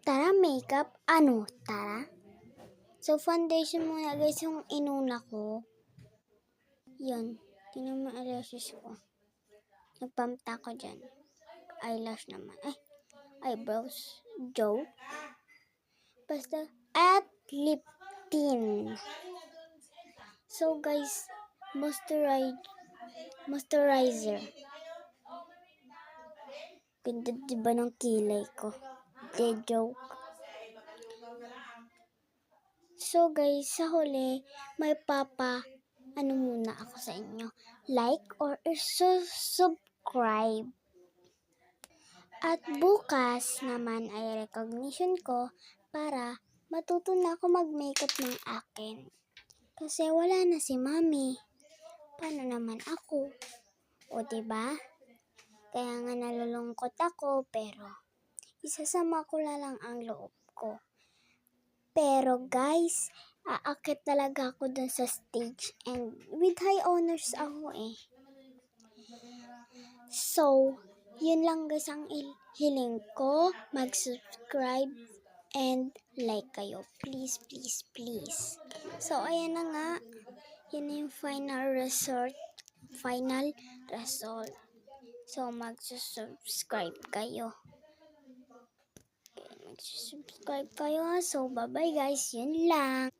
Tara, makeup. Ano? Tara. So, foundation muna guys yung inuna ko. Yan. Tingnan mo eyelashes ko. Nagpamta ko dyan. Eyelash naman. Eyebrows. Joke. Basta. At lip tint. So, guys, moisturizer. Ganda diba ng kilay ko? De joke. So guys, sa huli, may ano muna ako sa inyo. Like or subscribe. At bukas naman ay recognition ko para matuto na ako mag-makeup ng akin. Kasi wala na si mami. Paano naman ako? O diba? Kaya nga nalulungkot ako pero isasama ko na lang ang loob ko. Pero guys, aakit talaga ako dun sa stage and with high honors ako eh. So, yun lang guys ang hiling ko. Mag-subscribe and like kayo. Please, please, please. So, ayan na nga. Yan na yung final result. So, mag-subscribe kayo. So, bye-bye guys. Yun lang.